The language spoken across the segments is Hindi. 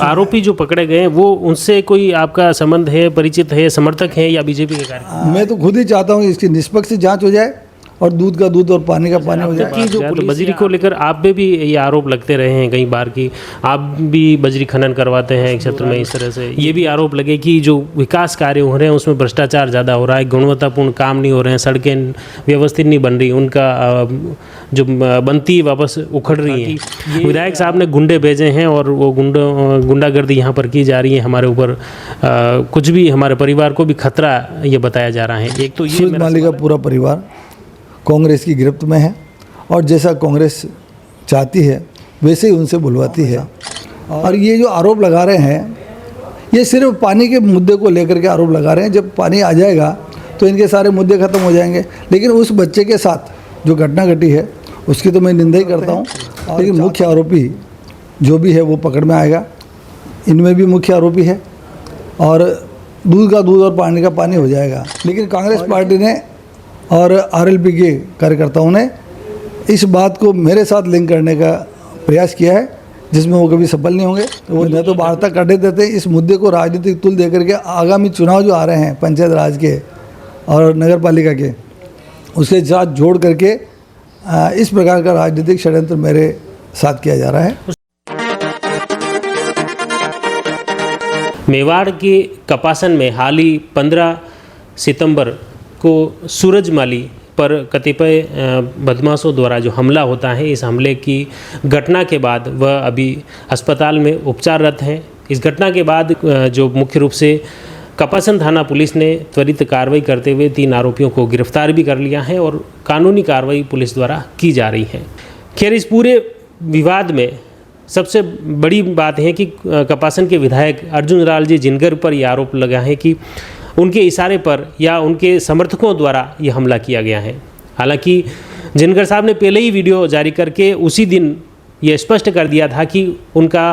आरोपी जो पकड़े गए हैं वो उनसे कोई आपका संबंध है, परिचित है, समर्थक है या बीजेपी के कार्यकर्ता? मैं तो खुद ही चाहता हूँ इसकी निष्पक्ष जांच हो जाए और दूध का दूध और पानी का पानी हो जाए। कि जो तो बजरी को लेकर आप पे भी ये आरोप लगते रहे हैं कई बार कि आप भी बजरी खनन करवाते हैं क्षेत्र में, इस तरह से ये भी आरोप लगे कि जो विकास कार्य हो रहे हैं उसमें भ्रष्टाचार ज़्यादा हो रहा है, गुणवत्तापूर्ण काम नहीं हो रहे हैं, सड़कें व्यवस्थित नहीं बन रही, उनका जो बनती वापस उखड़ रही है। विधायक साहब ने गुंडे भेजे हैं और वो गुंडागर्दी यहाँ पर की जा रही है हमारे ऊपर, कुछ भी हमारे परिवार को भी खतरा ये बताया जा रहा है। एक तो ये सूरज माली का पूरा परिवार कांग्रेस की गिरफ्त में है और जैसा कांग्रेस चाहती है वैसे ही उनसे बुलवाती है। और ये जो आरोप लगा रहे हैं ये सिर्फ पानी के मुद्दे को लेकर के आरोप लगा रहे हैं। जब पानी आ जाएगा तो इनके सारे मुद्दे ख़त्म हो जाएंगे। लेकिन उस बच्चे के साथ जो घटना घटी है उसकी तो मैं निंदा ही करता हूँ, लेकिन मुख्य आरोपी जो भी है वो पकड़ में आएगा। इनमें भी मुख्य आरोपी है और दूध का दूध और पानी का पानी हो जाएगा। लेकिन कांग्रेस पार्टी ने और आरएलपी के कार्यकर्ताओं ने इस बात को मेरे साथ लिंक करने का प्रयास किया है जिसमें वो कभी सफल नहीं होंगे। वो न तो वार्ता कर देते इस मुद्दे को राजनीतिक तुल दे करके आगामी चुनाव जो आ रहे हैं पंचायत राज के और नगर पालिका के, उसके साथ जोड़ करके इस प्रकार का राजनीतिक षड्यंत्र मेरे साथ किया जा रहा है। मेवाड़ के कपासन में हाल ही 15 सितंबर को सूरज माली पर कतिपय बदमाशों द्वारा जो हमला होता है, इस हमले की घटना के बाद वह अभी अस्पताल में उपचाररत हैं। इस घटना के बाद जो मुख्य रूप से कपासन थाना पुलिस ने त्वरित कार्रवाई करते हुए 3 आरोपियों को गिरफ्तार भी कर लिया है और कानूनी कार्रवाई पुलिस द्वारा की जा रही है। खैर, इस पूरे विवाद में सबसे बड़ी बात है कि कपासन के विधायक अर्जुन लाल जी जिनगर पर यह आरोप लगा है कि उनके इशारे पर या उनके समर्थकों द्वारा ये हमला किया गया है। हालांकि जिनगर साहब ने पहले ही वीडियो जारी करके उसी दिन ये स्पष्ट कर दिया था कि उनका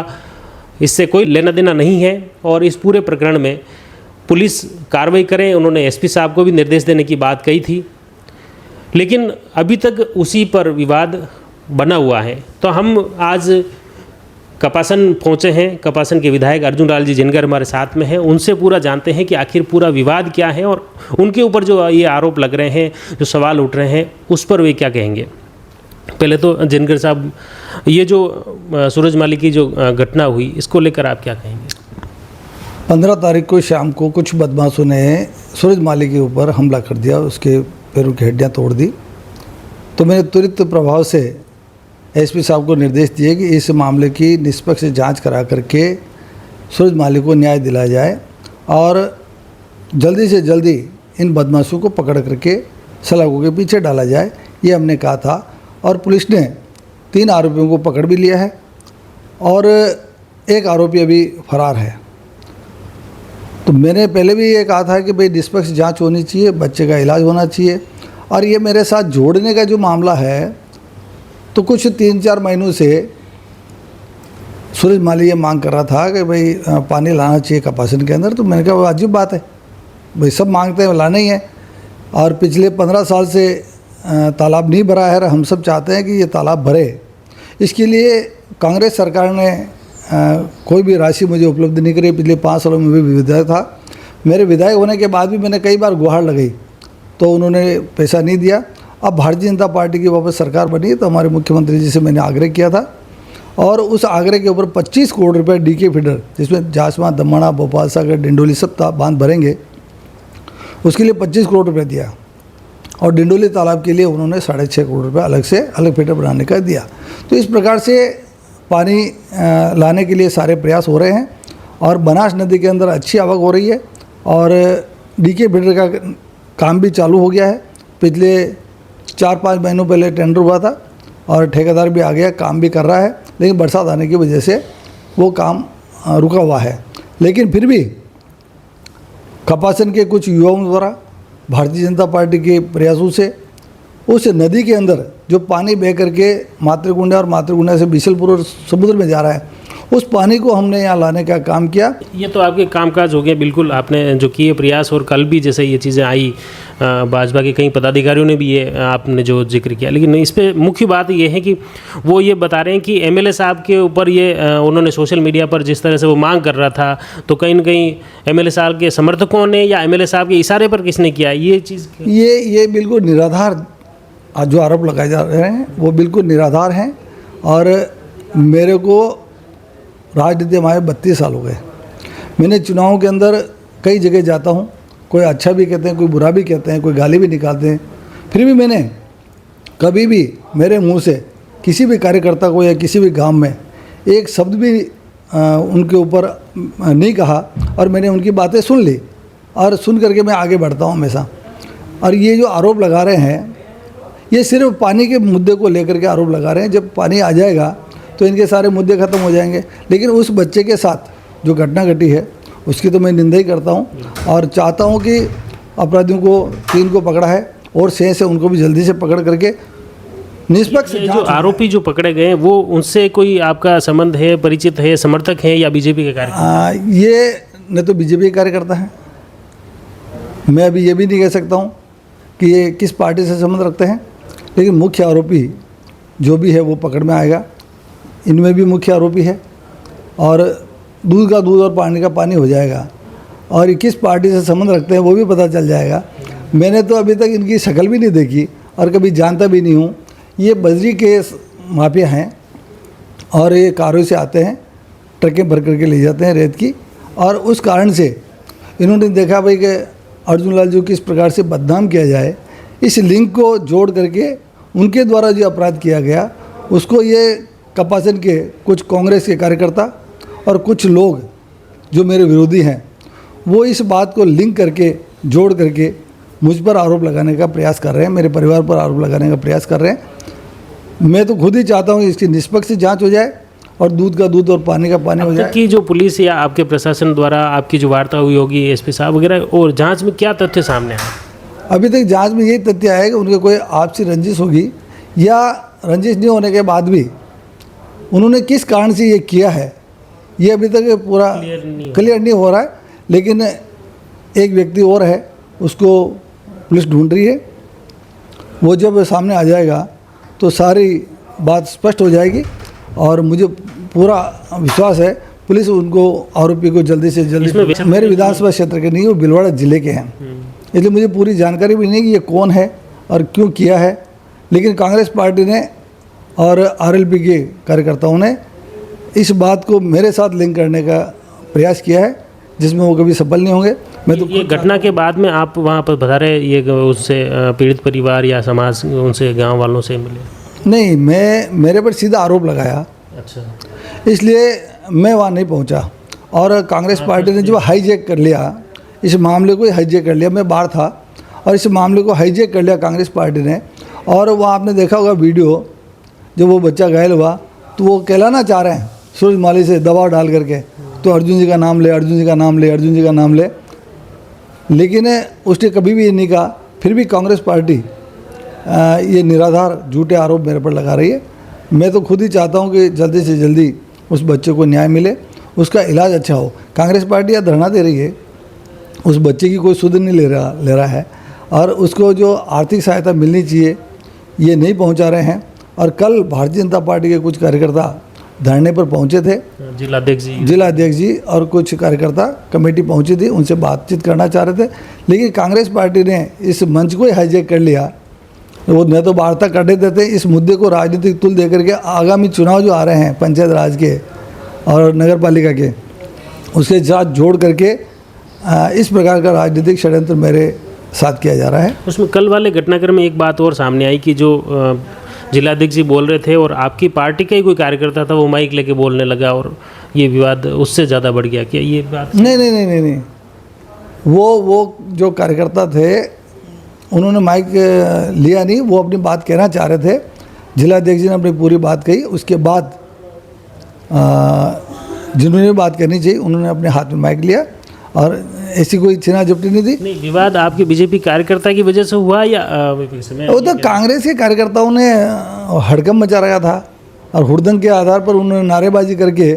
इससे कोई लेना देना नहीं है और इस पूरे प्रकरण में पुलिस कार्रवाई करे। उन्होंने एसपी साहब को भी निर्देश देने की बात कही थी, लेकिन अभी तक उसी पर विवाद बना हुआ है। तो हम आज कपासन पहुँचे हैं। कपासन के विधायक अर्जुन लाल जी जिनगर हमारे साथ में हैं, उनसे पूरा जानते हैं कि आखिर पूरा विवाद क्या है और उनके ऊपर जो ये आरोप लग रहे हैं, जो सवाल उठ रहे हैं, उस पर वे क्या कहेंगे। पहले तो जिनगर साहब, ये जो सूरज माली की जो घटना हुई, इसको लेकर आप क्या कहेंगे? 15 तारीख को शाम को कुछ बदमाशों ने सूरज माली के ऊपर हमला कर दिया, उसके पैरों की हड्डियाँ तोड़ दी। तो मैंने तुरंत प्रभाव से एसपी साहब को निर्देश दिए कि इस मामले की निष्पक्ष जांच करा करके सूरज माली को न्याय दिलाया जाए और जल्दी से जल्दी इन बदमाशों को पकड़ करके सलाखों के पीछे डाला जाए, ये हमने कहा था। और पुलिस ने 3 आरोपियों को पकड़ भी लिया है और एक आरोपी अभी फरार है। तो मैंने पहले भी ये कहा था कि भाई निष्पक्ष जाँच होनी चाहिए, बच्चे का इलाज होना चाहिए। और ये मेरे साथ जोड़ने का जो मामला है, तो कुछ 3-4 महीनों से सूरज माली ये मांग कर रहा था कि भाई पानी लाना चाहिए कपासन के अंदर। तो मैंने कहा वो अजीब बात है, भाई सब मांगते हैं, लाना ही है। और पिछले 15 साल से तालाब नहीं भरा है, हम सब चाहते हैं कि ये तालाब भरे। इसके लिए कांग्रेस सरकार ने कोई भी राशि मुझे उपलब्ध नहीं करी। पिछले 5 सालों में भी विधायक था। मेरे विधायक होने के बाद भी मैंने कई बार गुहार लगाई तो उन्होंने पैसा नहीं दिया। अब भारतीय जनता पार्टी की वापस सरकार बनी तो हमारे मुख्यमंत्री जी से मैंने आग्रह किया था और उस आग्रह के ऊपर 25 करोड़ रुपए डीके फीडर, जिसमें जासमा, दमना, भोपाल सागर, डिंडोली सब बांध भरेंगे, उसके लिए 25 करोड़ रुपए दिया। और डिंडोली तालाब के लिए उन्होंने 6.5 करोड़ रुपए अलग से अलग फीडर बनाने का दिया। तो इस प्रकार से पानी लाने के लिए सारे प्रयास हो रहे हैं और बनास नदी के अंदर अच्छी आवक हो रही है और डीके फीडर का काम भी चालू हो गया है। पिछले 4-5 महीनों पहले टेंडर हुआ था और ठेकेदार भी आ गया, काम भी कर रहा है, लेकिन बरसात आने की वजह से वो काम रुका हुआ है। लेकिन फिर भी कपासन के कुछ युवाओं द्वारा भारतीय जनता पार्टी के प्रयासों से उस नदी के अंदर जो पानी बह करके मातृकुंडा और मातृकुंडा से बिशलपुर और समुद्र में जा रहा है, उस पानी को हमने यहाँ लाने का काम किया। ये तो आपके कामकाज हो गए, बिल्कुल आपने जो किए प्रयास, और कल भी जैसे ये चीज़ें आई, भाजपा के कई पदाधिकारियों ने भी ये आपने जो जिक्र किया, लेकिन इस पे मुख्य बात ये है कि वो ये बता रहे हैं कि एमएलए साहब के ऊपर ये उन्होंने सोशल मीडिया पर जिस तरह से वो मांग कर रहा था, तो कहीं न कहीं एमएलए साहब के समर्थकों ने या एमएलए साहब के इशारे पर किसने किया ये चीज़? ये बिल्कुल निराधार जो आरोप लगाए जा रहे हैं वो बिल्कुल निराधार हैं। और मेरे को राजनीति में आए 32 साल हो गए। मैंने चुनाव के अंदर कई जगह जाता हूँ, कोई अच्छा भी कहते हैं, कोई बुरा भी कहते हैं, कोई गाली भी निकालते हैं, फिर भी मैंने कभी भी मेरे मुंह से किसी भी कार्यकर्ता को या किसी भी गांव में एक शब्द भी उनके ऊपर नहीं कहा, और मैंने उनकी बातें सुन ली और सुन करके मैं आगे बढ़ता हूँ हमेशा। और ये जो आरोप लगा रहे हैं ये सिर्फ पानी के मुद्दे को लेकर के आरोप लगा रहे हैं। जब पानी आ जाएगा तो इनके सारे मुद्दे ख़त्म हो जाएंगे। लेकिन उस बच्चे के साथ जो घटना घटी है उसकी तो मैं निंदा ही करता हूँ और चाहता हूँ कि अपराधियों को 3 को पकड़ा है और से उनको भी जल्दी से पकड़ करके निष्पक्ष जो आरोपी जो पकड़े गए हैं वो उनसे कोई आपका संबंध है, परिचित है, समर्थक है या बीजेपी के कार्यकर्ता? ये न तो बीजेपी के कार्यकर्ता हैं, मैं अभी ये भी नहीं कह सकता हूँ कि ये किस पार्टी से संबंध रखते हैं, लेकिन मुख्य आरोपी जो भी है वो पकड़ में आएगा। इनमें भी मुख्य आरोपी है और दूध का दूध और पानी का पानी हो जाएगा, और ये किस पार्टी से संबंध रखते हैं वो भी पता चल जाएगा। मैंने तो अभी तक इनकी शक्ल भी नहीं देखी और कभी जानता भी नहीं हूँ। ये बजरी के माफिया हैं और ये कारों से आते हैं, ट्रकें भर करके ले जाते हैं रेत की, और उस कारण से इन्होंने देखा भाई कि अर्जुन लाल जी को किस प्रकार से बदनाम किया जाए, इस लिंक को जोड़ करके उनके द्वारा जो अपराध किया गया उसको ये कपासन के कुछ कांग्रेस के कार्यकर्ता और कुछ लोग जो मेरे विरोधी हैं वो इस बात को लिंक करके जोड़ करके मुझ पर आरोप लगाने का प्रयास कर रहे हैं, मेरे परिवार पर आरोप लगाने का प्रयास कर रहे हैं। मैं तो खुद ही चाहता हूँ इसकी निष्पक्ष जांच हो जाए और दूध का दूध और पानी का पानी हो जाए। कि जो पुलिस या आपके प्रशासन द्वारा आपकी जो वार्ता हुई होगी एसपी साहब वगैरह, और जांच में क्या तथ्य सामने आए? अभी तक जांच में यही तथ्य आया कि उनके कोई आपसी रंजिश होगी, या रंजिश नहीं होने के बाद भी उन्होंने किस कारण से ये किया है ये अभी तक पूरा क्लियर नहीं हो रहा है। लेकिन एक व्यक्ति और है, उसको पुलिस ढूंढ रही है, वो जब सामने आ जाएगा तो सारी बात स्पष्ट हो जाएगी, और मुझे पूरा विश्वास है पुलिस उनको आरोपी को जल्दी से जल्दी। मेरे विधानसभा क्षेत्र के नहीं, वो भिलवाड़ा ज़िले के हैं, इसलिए मुझे पूरी जानकारी भी नहीं कि ये कौन है और क्यों किया है। लेकिन कांग्रेस पार्टी ने और आरएलपी के कार्यकर्ताओं ने इस बात को मेरे साथ लिंक करने का प्रयास किया है, जिसमें वो कभी सफल नहीं होंगे। मैं तो ये घटना के बाद में आप वहाँ पर बता रहे ये उससे पीड़ित परिवार या समाज उनसे गांव वालों से मिले? नहीं, मेरे पर सीधा आरोप लगाया, अच्छा, इसलिए मैं वहाँ नहीं पहुँचा। और कांग्रेस पार्टी ने जो हाईजैक कर लिया, इस मामले को हाईजैक कर लिया, मैं बाहर था और इस मामले को हाईजैक कर लिया कांग्रेस पार्टी ने। और वहाँ आपने देखा होगा वीडियो, जब वो बच्चा घायल हुआ तो वो कहलाना चाह रहे हैं सूरजमाली से दबाव डाल करके, तो अर्जुन जी का नाम ले, अर्जुन जी का नाम ले, अर्जुन जी का नाम ले, लेकिन उसने कभी भी ये नहीं कहा। फिर भी कांग्रेस पार्टी ये निराधार झूठे आरोप मेरे पर लगा रही है। मैं तो खुद ही चाहता हूँ कि जल्दी से जल्दी उस बच्चे को न्याय मिले, उसका इलाज अच्छा हो। कांग्रेस पार्टी यहाँ धरना दे रही है, उस बच्चे की कोई सुध नहीं ले रहा है, और उसको जो आर्थिक सहायता मिलनी चाहिए ये नहीं पहुँचा रहे हैं। और कल भारतीय जनता पार्टी के कुछ कार्यकर्ता धरने पर पहुंचे थे, जिलाध्यक्ष जी और कुछ कार्यकर्ता कमेटी पहुंची थी, उनसे बातचीत करना चाह रहे थे, लेकिन कांग्रेस पार्टी ने इस मंच को ही हाईजैक कर लिया। वो न तो वार्ता कर देते, इस मुद्दे को राजनीतिक तुल देकर के आगामी चुनाव जो आ रहे हैं पंचायत राज के और नगर पालिका के, उसके साथ जोड़ करके इस प्रकार का राजनीतिक षड्यंत्र मेरे साथ किया जा रहा है। उसमें कल वाले घटनाक्रम में एक बात और सामने आई कि जो जिलाध्यक्ष जी बोल रहे थे और आपकी पार्टी का ही कोई कार्यकर्ता था वो माइक लेके बोलने लगा और ये विवाद उससे ज़्यादा बढ़ गया, क्या ये बात? नहीं, वो जो कार्यकर्ता थे उन्होंने माइक लिया नहीं, वो अपनी बात कहना चाह रहे थे। जिलाध्यक्ष जी ने अपनी पूरी बात कही, उसके बाद जिन्होंने बात करनी चाहिए उन्होंने अपने हाथ में माइक लिया, और ऐसी कोई छिना झपटी नहीं थी। नहीं, विवाद आपके बीजेपी कार्यकर्ता की वजह से हुआ या वो तो कांग्रेस के कार्यकर्ताओं ने हड़कंप मचा रखा था, और हुड़दंग के आधार पर उन्होंने नारेबाजी करके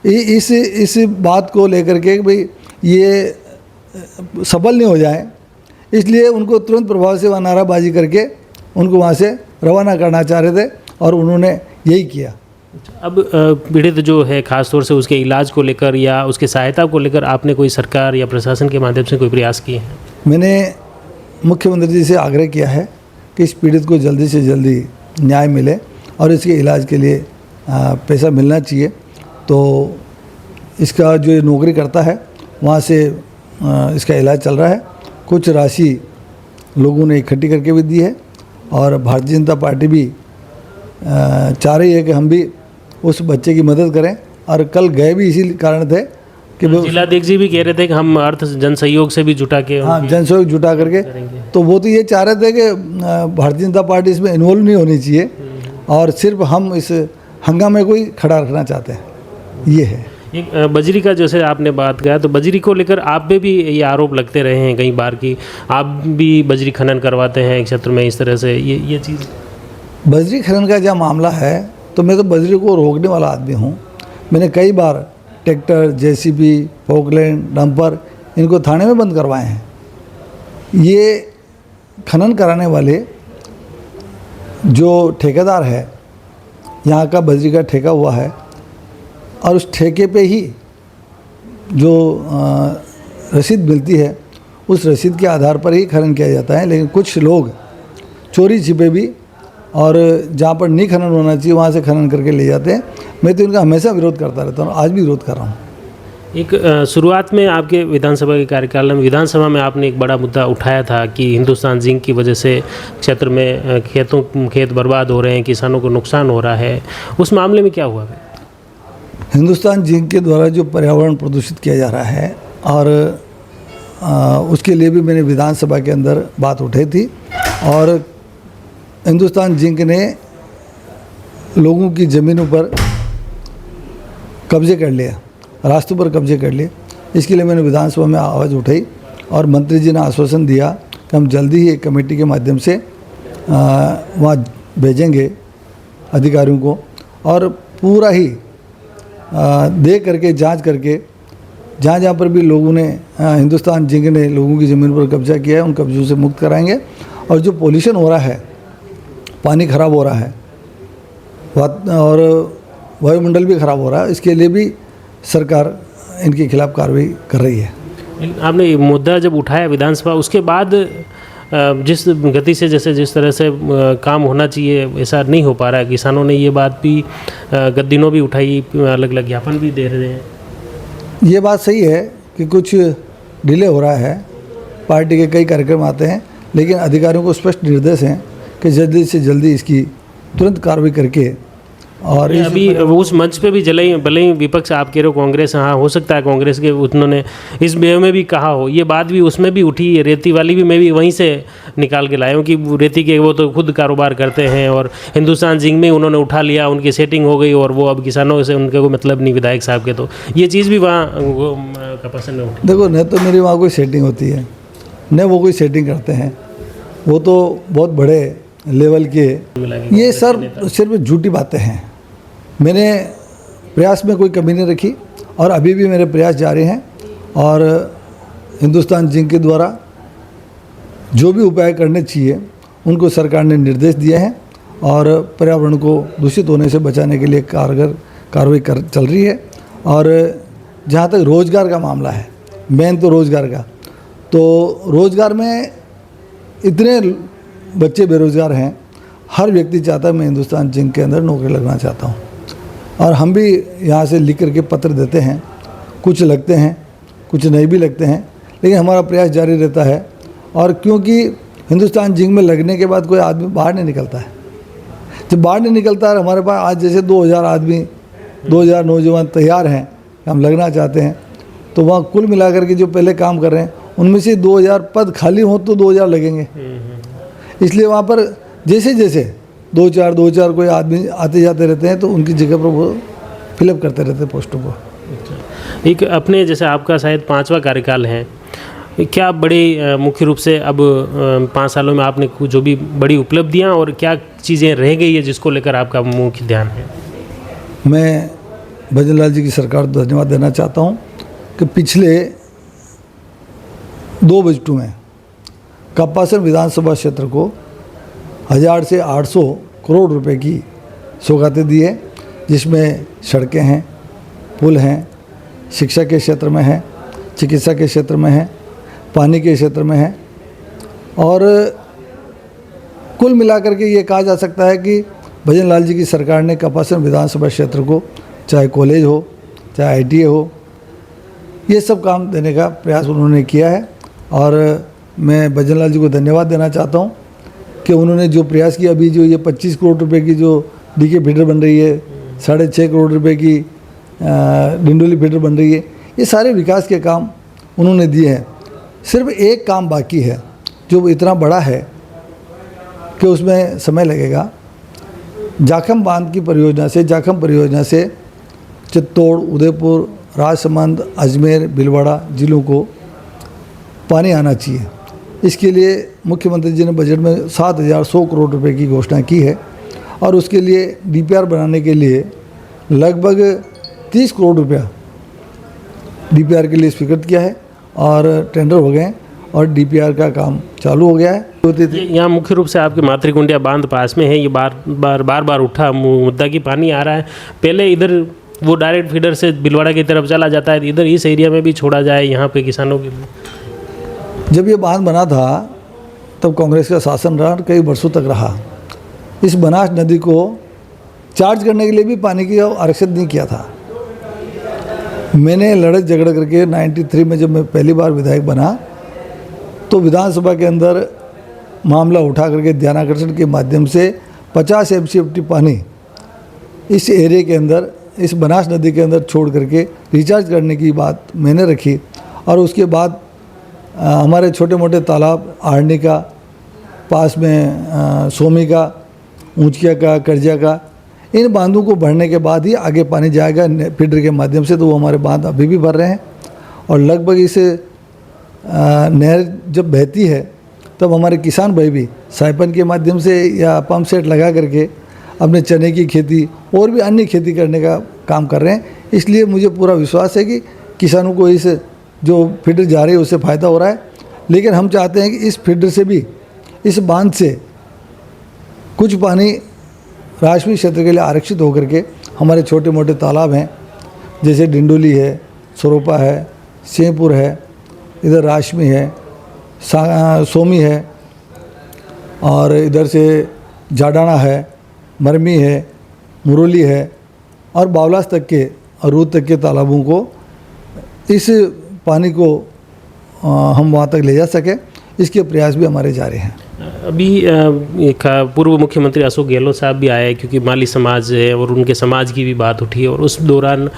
इस बात को लेकर के कि भाई ये सफल नहीं हो जाए, इसलिए उनको तुरंत प्रभाव से वहाँ नाराबाजी करके उनको वहाँ से रवाना करना चाह रहे थे और उन्होंने यही किया। अब पीड़ित जो है ख़ास तौर से उसके इलाज को लेकर या उसके सहायता को लेकर आपने कोई सरकार या प्रशासन के माध्यम से कोई प्रयास किए हैं? मैंने मुख्यमंत्री जी से आग्रह किया है कि इस पीड़ित को जल्दी से जल्दी न्याय मिले और इसके इलाज के लिए पैसा मिलना चाहिए। तो इसका जो ये नौकरी करता है वहाँ से इसका इलाज चल रहा है। कुछ राशि लोगों ने इकट्ठी करके भी दी है और भारतीय जनता पार्टी भी चाह रही है कि हम भी उस बच्चे की मदद करें। और कल गए भी इसी कारण थे कि जिलाध्यक्ष जी भी कह रहे थे कि हम अर्थ जन सहयोग से भी जुटा के हाँ जन सहयोग जुटा करके, तो वो तो ये चाह रहे थे कि भारतीय जनता पार्टी इसमें इन्वॉल्व नहीं होनी चाहिए और सिर्फ हम इस हंगामे को ही खड़ा रखना चाहते हैं, ये है। एक बजरी का जैसे आपने बात किया, तो बजरी को लेकर आप पे भी ये आरोप लगते रहे हैं कई बार कि आप भी बजरी खनन करवाते हैं क्षेत्र में, इस तरह से ये चीज़। बजरी खनन का जब मामला है तो मैं तो बजरी को रोकने वाला आदमी हूँ। मैंने कई बार ट्रैक्टर, जेसीबी, पोकलैंड, डंपर इनको थाने में बंद करवाए हैं। ये खनन कराने वाले जो ठेकेदार है, यहाँ का बजरी का ठेका हुआ है और उस ठेके पे ही जो रसीद मिलती है उस रसीद के आधार पर ही खनन किया जाता है। लेकिन कुछ लोग चोरी छिपे भी और जहाँ पर नहीं खनन होना चाहिए वहाँ से खनन करके ले जाते हैं। मैं तो इनका हमेशा विरोध करता रहता हूँ, आज भी विरोध कर रहा हूँ। एक शुरुआत में आपके विधानसभा के कार्यकाल में विधानसभा में आपने एक बड़ा मुद्दा उठाया था कि हिंदुस्तान जिंक की वजह से क्षेत्र में खेत बर्बाद हो रहे हैं, किसानों को नुकसान हो रहा है। उस मामले में क्या हुआ? हिंदुस्तान जिंक के द्वारा जो पर्यावरण प्रदूषित किया जा रहा है और उसके लिए भी मैंने विधानसभा के अंदर बात उठाई थी और हिंदुस्तान जिंक ने लोगों की ज़मीनों पर कब्जे कर लिया, रास्तों पर कब्जे कर लिए। इसके लिए मैंने विधानसभा में आवाज़ उठाई और मंत्री जी ने आश्वासन दिया कि हम जल्दी ही एक कमेटी के माध्यम से वहाँ भेजेंगे अधिकारियों को और पूरा ही देख करके जांच करके जहाँ पर भी लोगों ने हिंदुस्तान जिंक ने लोगों की ज़मीन पर कब्जा किया है उन कब्जों से मुक्त कराएंगे। और जो पोल्यूशन हो रहा है, पानी खराब हो रहा है और वायुमंडल भी खराब हो रहा है, इसके लिए भी सरकार इनके खिलाफ कार्रवाई कर रही है। आपने ये मुद्दा जब उठाया विधानसभा, उसके बाद जिस गति से जिस तरह से काम होना चाहिए ऐसा नहीं हो पा रहा है। किसानों ने ये बात भी गत दिनों भी उठाई, अलग अलग ज्ञापन भी दे रहे हैं। ये बात सही है कि कुछ डिले हो रहा है, पार्टी के कई कार्यक्रम आते हैं, लेकिन अधिकारियों को स्पष्ट निर्देश हैं कि जल्दी से जल्दी इसकी तुरंत कार्रवाई करके। और अभी उस मंच पे भी भले ही विपक्ष आप कह रहे हो कांग्रेस, हाँ हो सकता है कांग्रेस के उन्होंने इस वे में भी कहा हो, ये बात भी उसमें भी उठी। रेती वाली भी मैं भी वहीं से निकाल के लाया हूँ कि रेती के वो तो खुद कारोबार करते हैं और हिंदुस्तान जिंक में उन्होंने उठा लिया, उनकी सेटिंग हो गई और वो अब किसानों से उनके कोई मतलब नहीं विधायक साहब के। तो ये चीज़ भी वहाँ कपासन में उठी। देखो, न तो मेरी वहाँ कोई सेटिंग होती है न वो कोई सेटिंग करते हैं, वो तो बहुत बड़े लेवल के, ये सर सिर्फ झूठी बातें हैं। मैंने प्रयास में कोई कमी नहीं रखी और अभी भी मेरे प्रयास जारी हैं और हिंदुस्तान जिंक के द्वारा जो भी उपाय करने चाहिए उनको सरकार ने निर्देश दिए हैं और पर्यावरण को दूषित होने से बचाने के लिए कारगर कार्रवाई चल रही है। और जहाँ तक रोज़गार का मामला है, मेन तो रोज़गार का, तो रोज़गार में इतने बच्चे बेरोज़गार हैं, हर व्यक्ति चाहता है मैं हिंदुस्तान जिंक के अंदर नौकरी लगना चाहता हूँ। और हम भी यहाँ से लिख करके पत्र देते हैं, कुछ लगते हैं कुछ नहीं भी लगते हैं, लेकिन हमारा प्रयास जारी रहता है। और क्योंकि हिंदुस्तान जिंक में लगने के बाद कोई आदमी बाहर नहीं निकलता है, जब बाहर नहीं निकलता है, हमारे पास आज जैसे 2000 आदमी 2000 नौजवान तैयार हैं, हम लगना चाहते हैं, तो वहाँ कुल मिलाकर के जो पहले काम कर रहे हैं उनमें से 2000 पद खाली हों तो 2000 लगेंगे। इसलिए वहाँ पर जैसे जैसे 2-4 कोई आदमी आते जाते रहते हैं तो उनकी जगह पर वो फिलअप करते रहते हैं पोस्टों को। एक अपने जैसे आपका शायद 5वां कार्यकाल है, क्या बड़े मुख्य रूप से अब 5 सालों में आपने जो भी बड़ी उपलब्धियां और क्या चीज़ें रह गई है जिसको लेकर आपका मुख्य ध्यान है? मैं भजन लाल जी की सरकार को धन्यवाद देना चाहता हूँ कि पिछले 2 बजटों में कपासन विधानसभा क्षेत्र को 1000 से 800 करोड़ रुपए की सौगातें दी है, जिसमें सड़कें हैं, पुल हैं, शिक्षा के क्षेत्र में है, चिकित्सा के क्षेत्र में है, पानी के क्षेत्र में है। और कुल मिलाकर के ये कहा जा सकता है कि भजन लाल जी की सरकार ने कपासन विधानसभा क्षेत्र को, चाहे कॉलेज हो, चाहे ITA हो, ये सब काम देने का प्रयास उन्होंने किया है। और मैं भजन लाल जी को धन्यवाद देना चाहता हूँ कि उन्होंने जो प्रयास किया, अभी जो ये 25 करोड़ रुपए की जो DK फीडर बन रही है, 6.5 करोड़ रुपए की डिंडोली फीडर बन रही है, ये सारे विकास के काम उन्होंने दिए हैं। सिर्फ एक काम बाकी है जो इतना बड़ा है कि उसमें समय लगेगा। जाखम बांध की परियोजना से, जाखम परियोजना से चित्तौड़, उदयपुर, राजसमंद, अजमेर, भीलवाड़ा जिलों को पानी आना चाहिए। इसके लिए मुख्यमंत्री जी ने बजट में 7100 करोड़ रुपए की घोषणा की है और उसके लिए DPR बनाने के लिए लगभग 30 करोड़ रुपया DPR के लिए स्वीकृत किया है और टेंडर हो गए और DPR का काम चालू हो गया है। यहाँ मुख्य रूप से आपके मातृकुंडिया बांध पास में है, ये बार उठा मुद्दा कि पानी आ रहा है। पहले इधर वो डायरेक्ट फीडर से भीलवाड़ा की तरफ चला जाता है, इधर इस एरिया में भी छोड़ा जाए यहाँ पे किसानों के लिए। जब ये बांध बना था तब कांग्रेस का शासन रहा, कई वर्षों तक रहा। इस बनास नदी को चार्ज करने के लिए भी पानी की आरक्षित नहीं किया था। मैंने लड़त झगड़ करके 93 में जब मैं पहली बार विधायक बना तो विधानसभा के अंदर मामला उठा करके ध्यानाकर्षण के माध्यम से 50 MCFT पानी इस एरिया के अंदर, इस बनास नदी के अंदर छोड़ करके रिचार्ज करने की बात मैंने रखी। और उसके बाद हमारे छोटे मोटे तालाब, आर्नी का, पास में सोमी का, ऊंचिया का, करजा का, इन बांधों को भरने के बाद ही आगे पानी जाएगा फीडर के माध्यम से। तो वो हमारे बांध अभी भी भर रहे हैं और लगभग इस नहर जब बहती है तब हमारे किसान भाई भी साइपन के माध्यम से या पंप सेट लगा करके अपने चने की खेती और भी अन्य खेती करने का काम कर रहे हैं। इसलिए मुझे पूरा विश्वास है कि किसानों को इस जो फीडर जा रही है उससे फ़ायदा हो रहा है। लेकिन हम चाहते हैं कि इस फीडर से भी, इस बांध से कुछ पानी राजस्व क्षेत्र के लिए आरक्षित होकर के हमारे छोटे मोटे तालाब हैं, जैसे डिंडोली है, सरोपा है, सिंहपुर है, इधर राशमी है, सोमी है और इधर से जाडाना है, मरमी है, मुरली है और बावलास तक के और रूद तक के तालाबों को इस पानी को हम वहाँ तक ले जा सकें, इसके प्रयास भी हमारे जारी हैं। अभी एक पूर्व मुख्यमंत्री अशोक गहलोत साहब भी आए, क्योंकि माली समाज है और उनके समाज की भी बात उठी है और उस दौरान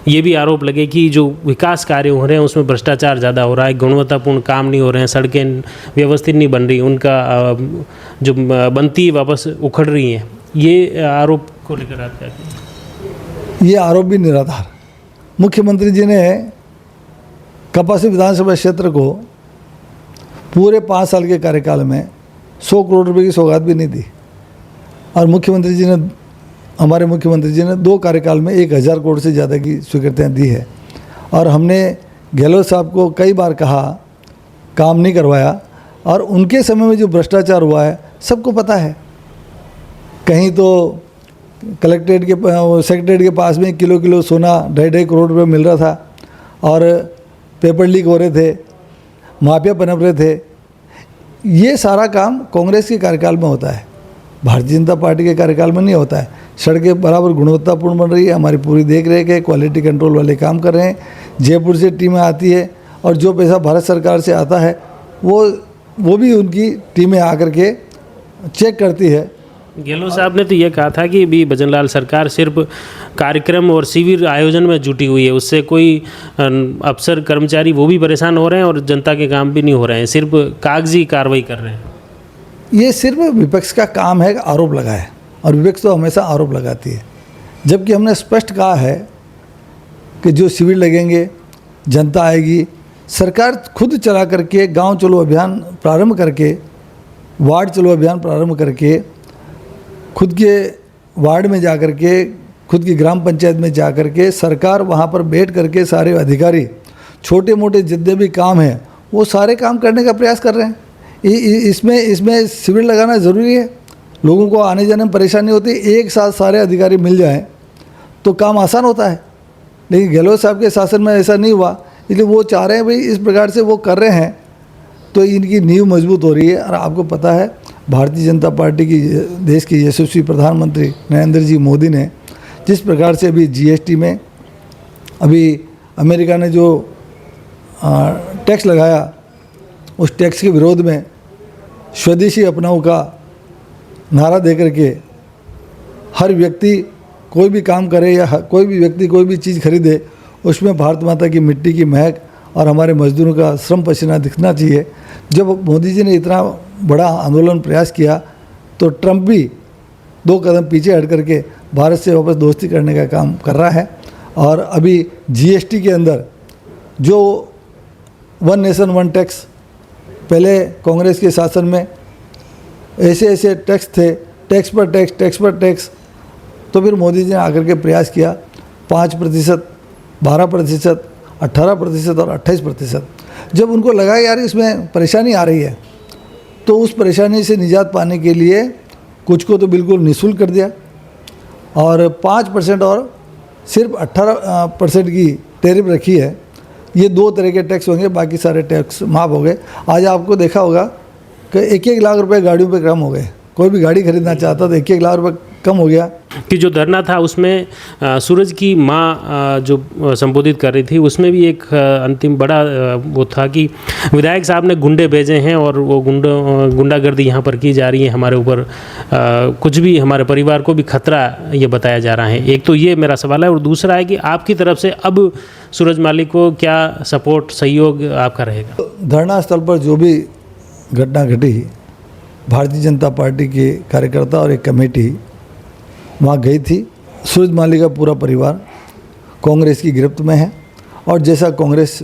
ये भी आरोप लगे कि जो विकास कार्य हो रहे हैं उसमें भ्रष्टाचार ज़्यादा हो रहा है, गुणवत्तापूर्ण काम नहीं हो रहे हैं, सड़कें व्यवस्थित नहीं बन रही, उनका जो बनती वापस उखड़ रही हैं। ये आरोप को लेकर आप क्या कहें? ये आरोप भी निराधार। मुख्यमंत्री जी ने कपासी विधानसभा क्षेत्र को पूरे 5 साल के कार्यकाल में 100 करोड़ रुपए की सौगात भी नहीं दी और मुख्यमंत्री जी ने, हमारे मुख्यमंत्री जी ने 2 कार्यकाल में 1000 करोड़ से ज़्यादा की स्वीकृतियाँ दी है। और हमने गहलोत साहब को कई बार कहा, काम नहीं करवाया और उनके समय में जो भ्रष्टाचार हुआ है सबको पता है। कहीं तो कलेक्ट्रेट के सेक्रेटरीट के पास में किलो सोना 2.5 करोड़ रुपये मिल रहा था और पेपर लीक हो रहे थे, माफिया पनप रहे थे। ये सारा काम कांग्रेस के कार्यकाल में होता है, भारतीय जनता पार्टी के कार्यकाल में नहीं होता है। सड़कें बराबर गुणवत्तापूर्ण बन रही है, हमारी पूरी देख रेख है, क्वालिटी कंट्रोल वाले काम कर रहे हैं। जयपुर से टीमें आती है और जो पैसा भारत सरकार से आता है वो भी उनकी टीमें आकर के चेक करती है। गहलोत साहब ने तो ये कहा था कि भी भजन लाल सरकार सिर्फ कार्यक्रम और शिविर आयोजन में जुटी हुई है, उससे कोई अफसर कर्मचारी वो भी परेशान हो रहे हैं और जनता के काम भी नहीं हो रहे हैं, सिर्फ कागजी कार्रवाई कर रहे हैं। ये सिर्फ विपक्ष का काम है, आरोप लगाए, और विपक्ष तो हमेशा आरोप लगाती है। जबकि हमने स्पष्ट कहा है कि जो शिविर लगेंगे, जनता आएगी, सरकार खुद चला करके गांव चलो अभियान प्रारंभ करके, वार्ड चलो अभियान प्रारंभ करके, खुद के वार्ड में जा कर के खुद की ग्राम पंचायत में जा कर के सरकार वहाँ पर बैठ करके सारे अधिकारी छोटे मोटे जितने भी काम हैं वो सारे काम करने का प्रयास कर रहे हैं। इसमें शिविर लगाना ज़रूरी है, लोगों को आने जाने में परेशानी होती है। एक साथ सारे अधिकारी मिल जाएं तो काम आसान होता है, लेकिन गहलोत साहब के शासन में ऐसा नहीं हुआ, इसलिए वो चाह रहे हैं भाई इस प्रकार से वो कर रहे हैं तो इनकी नींव मजबूत हो रही है। और आपको पता है भारतीय जनता पार्टी की देश के यशस्वी प्रधानमंत्री नरेंद्र जी मोदी ने जिस प्रकार से अभी जीएसटी में अभी अमेरिका ने जो टैक्स लगाया, उस टैक्स के विरोध में स्वदेशी अपनाओ का नारा दे करके हर व्यक्ति कोई भी काम करे या कोई भी व्यक्ति कोई भी चीज़ खरीदे उसमें भारत माता की मिट्टी की महक और हमारे मजदूरों का श्रम पसीना दिखना चाहिए। जब मोदी जी ने इतना बड़ा आंदोलन प्रयास किया तो ट्रंप भी 2 कदम पीछे हट करके भारत से वापस दोस्ती करने का काम कर रहा है। और अभी जीएसटी के अंदर जो वन नेशन वन टैक्स, पहले कांग्रेस के शासन में ऐसे टैक्स थे, टैक्स पर टैक्स, तो फिर मोदी जी ने आकर के प्रयास किया 5%, 12%, 18% और 28%। जब उनको लगा यार इसमें परेशानी आ रही है तो उस परेशानी से निजात पाने के लिए कुछ को तो बिल्कुल निःशुल्क कर दिया और 5% और सिर्फ 18% की टैरिफ रखी है। ये 2 तरह के टैक्स होंगे, बाकी सारे टैक्स माफ़ हो गए। आज आपको देखा होगा कि 1-1 लाख रुपए गाड़ियों पे कम हो गए, कोई भी गाड़ी खरीदना चाहता तो 1-1 लाख रुपए कम हो गया। कि जो धरना था उसमें सूरज की माँ जो संबोधित कर रही थी उसमें भी एक अंतिम बड़ा वो था कि विधायक साहब ने गुंडे भेजे हैं और वो गुंडागर्दी यहाँ पर की जा रही है हमारे ऊपर, कुछ भी हमारे परिवार को भी खतरा ये बताया जा रहा है। एक तो ये मेरा सवाल है और दूसरा है कि आपकी तरफ से अब सूरज माली को क्या सपोर्ट सहयोग आपका रहेगा? धरना स्थल पर जो भी घटना घटी, भारतीय जनता पार्टी के कार्यकर्ता और एक कमेटी वहाँ गई थी। सूरज माली का पूरा परिवार कांग्रेस की गिरफ्त में है और जैसा कांग्रेस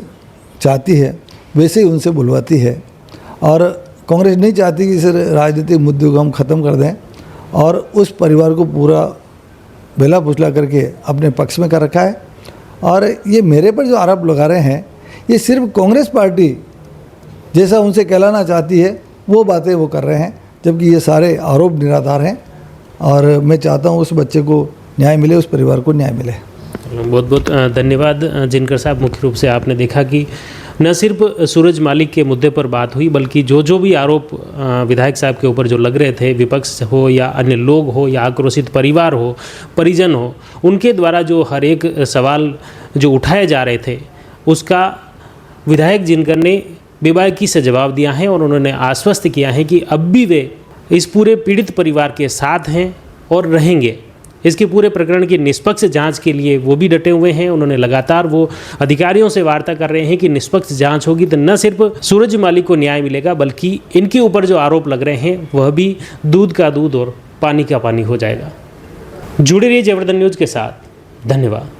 चाहती है वैसे ही उनसे बुलवाती है। और कांग्रेस नहीं चाहती कि इस राजनीतिक मुद्दे को हम ख़त्म कर दें और उस परिवार को पूरा बेला पुछला करके अपने पक्ष में कर रखा है। और ये मेरे पर जो आरोप लगा रहे हैं ये सिर्फ कांग्रेस पार्टी जैसा उनसे कहलाना चाहती है वो बातें वो कर रहे हैं, जबकि ये सारे आरोप निराधार हैं। और मैं चाहता हूँ उस बच्चे को न्याय मिले, उस परिवार को न्याय मिले। बहुत बहुत धन्यवाद जिनकर साहब। मुख्य रूप से आपने देखा कि न सिर्फ सूरज मालिक के मुद्दे पर बात हुई बल्कि जो भी आरोप विधायक साहब के ऊपर जो लग रहे थे, विपक्ष हो या अन्य लोग हो या आक्रोशित परिवार हो, परिजन हो, उनके द्वारा जो हर एक सवाल जो उठाए जा रहे थे उसका विधायक जिनकर ने बेबाकी से जवाब दिया है और उन्होंने आश्वस्त किया है कि अब भी वे इस पूरे पीड़ित परिवार के साथ हैं और रहेंगे। इसके पूरे प्रकरण की निष्पक्ष जांच के लिए वो भी डटे हुए हैं। उन्होंने लगातार वो अधिकारियों से वार्ता कर रहे हैं कि निष्पक्ष जांच होगी तो न सिर्फ सूरज माली को न्याय मिलेगा बल्कि इनके ऊपर जो आरोप लग रहे हैं वह भी दूध का दूध और पानी का पानी हो जाएगा। जुड़े रहिए जयवर्धन न्यूज़ के साथ। धन्यवाद।